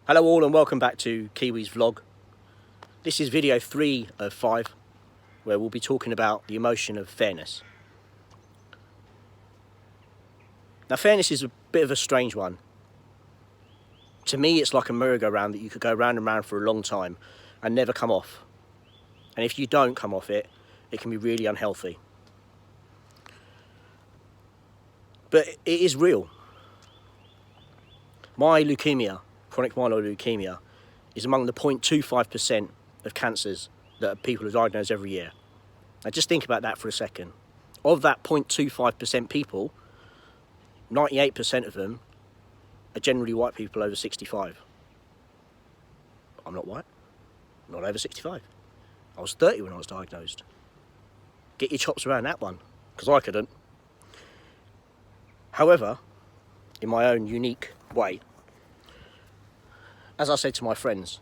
Hello all and welcome back to Kiwi's vlog. This is video 3 of 5 where we'll be talking about the emotion of fairness. Now fairness is a bit of a strange one. To me it's like a merry-go-round that you could go round and round for a long time and never come off. And if you don't come off it, it can be really unhealthy. But it is real. My leukemia, chronic myeloid leukemia, is among the 0.25% of cancers that people are diagnosed every year. Now just think about that for a second. Of that 0.25% people, 98% of them are generally white people over 65. I'm not white, I'm not over 65. I was 30 when I was diagnosed. Get your chops around that one, because I couldn't. However, in my own unique way, as I said to my friends,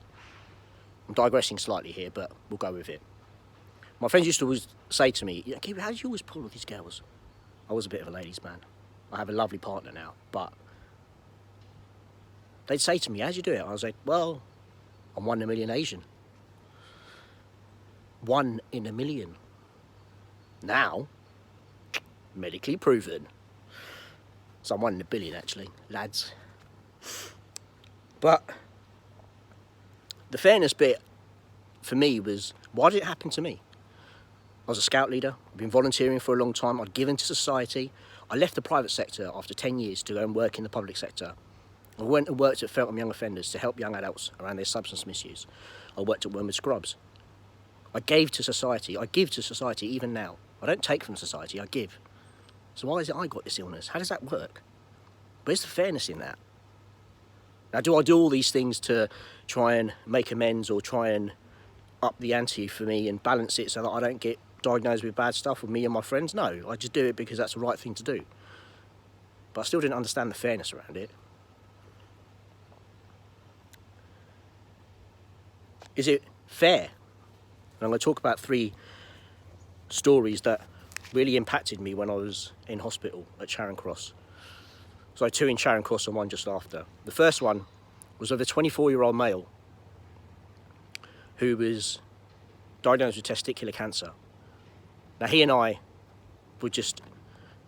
I'm digressing slightly here, but we'll go with it. My friends used to always say to me, Kiwi, how do you always pull all these girls? I was a bit of a ladies' man. I have a lovely partner now, but they'd say to me, how do you do it? I was like, well, I'm 1 in a million Asian. 1 in a million. Now, medically proven. So I'm 1 in a billion actually, lads. But the fairness bit for me was, why did it happen to me? I was a scout leader, I'd been volunteering for a long time, I'd given to society. I left the private sector after 10 years to go and work in the public sector. I went and worked at Feltham Young Offenders to help young adults around their substance misuse. I worked at Wormwood Scrubs. I gave to society, I give to society even now. I don't take from society, I give. So why is it I got this illness? How does that work? Where's the fairness in that? Now, do I do all these things to try and make amends or try and up the ante for me and balance it so that I don't get diagnosed with bad stuff with me and my friends? No, I just do it because that's the right thing to do. But I still didn't understand the fairness around it. Is it fair? And I'm going to talk about 3 stories that really impacted me when I was in hospital at Charing Cross. So 2 in Charing Cross and 1 just after. The first one was of a 24-year-old male who was diagnosed with testicular cancer. Now he and I were just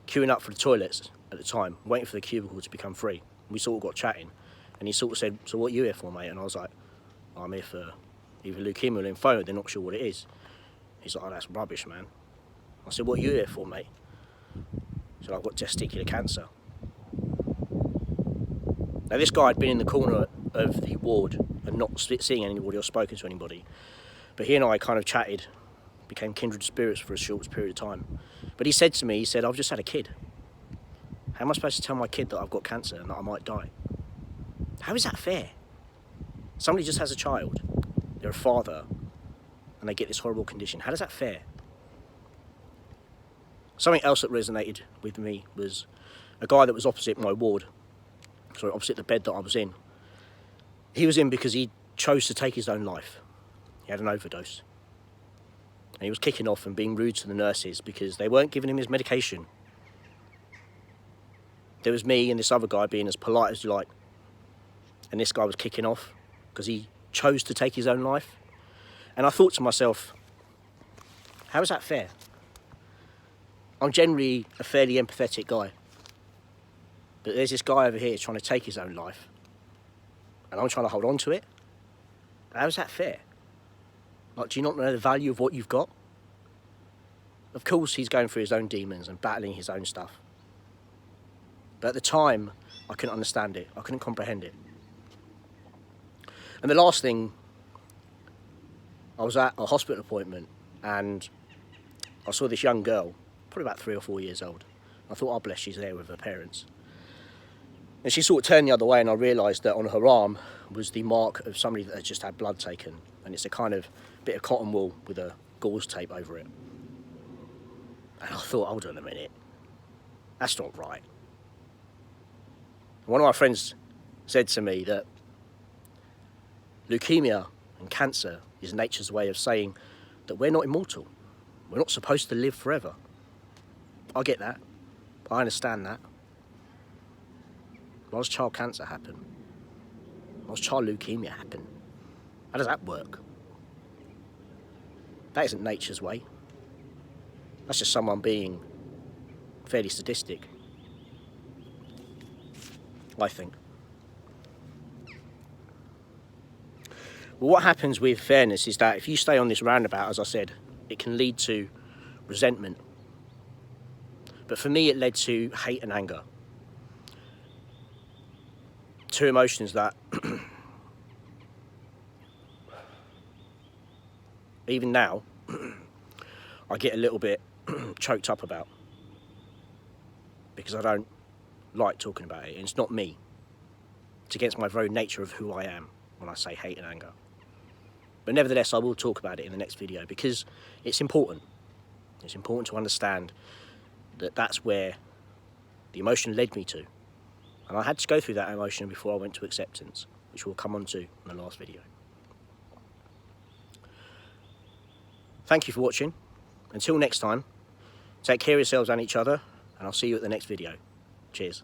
queuing up for the toilets at the time, waiting for the cubicle to become free. We sort of got chatting and he sort of said, so what are you here for, mate? And I was like, I'm here for either leukemia or lymphoma, they're not sure what it is. He's like, oh, that's rubbish, man. I said, what are you here for, mate? So I've got testicular cancer. Now this guy had been in the corner of the ward and not seeing anybody or spoken to anybody. But he and I kind of chatted, became kindred spirits for a short period of time. But he said to me, I've just had a kid. How am I supposed to tell my kid that I've got cancer and that I might die? How is that fair? Somebody just has a child, they're a father, and they get this horrible condition. How does that fair? Something else that resonated with me was a guy that was opposite my ward, sorry, opposite the bed that I was in. He was in because he chose to take his own life. He had an overdose. And he was kicking off and being rude to the nurses because they weren't giving him his medication. There was me and this other guy being as polite as you like. And this guy was kicking off because he chose to take his own life. And I thought to myself, how is that fair? I'm generally a fairly empathetic guy. But there's this guy over here trying to take his own life. And I'm trying to hold on to it. How is that fair? Like, do you not know the value of what you've got? Of course he's going through his own demons and battling his own stuff. But at the time, I couldn't understand it. I couldn't comprehend it. And the last thing, I was at a hospital appointment and I saw this young girl, probably about 3 or 4 years old. I thought, oh bless, she's there with her parents. And she sort of turned the other way and I realised that on her arm was the mark of somebody that had just had blood taken. And it's a kind of bit of cotton wool with a gauze tape over it. And I thought, hold on a minute, that's not right. One of my friends said to me that leukemia and cancer is nature's way of saying that we're not immortal. We're not supposed to live forever. I get that. I understand that. Why does child cancer happen? How does child leukemia happen? How does that work? That isn't nature's way. That's just someone being fairly sadistic, I think. Well, what happens with fairness is that if you stay on this roundabout, as I said, it can lead to resentment. But for me, it led to hate and anger. Two emotions that even now I get a little bit choked up about, because I don't like talking about it, and it's not me. It's against my very nature of who I am when I say hate and anger. But nevertheless, I will talk about it in the next video, because it's important. It's important to understand that that's where the emotion led me to. And I had to go through that emotion before I went to acceptance, which we'll come on to in the last video. Thank you for watching. Until next time, take care of yourselves and each other, and I'll see you at the next video. Cheers.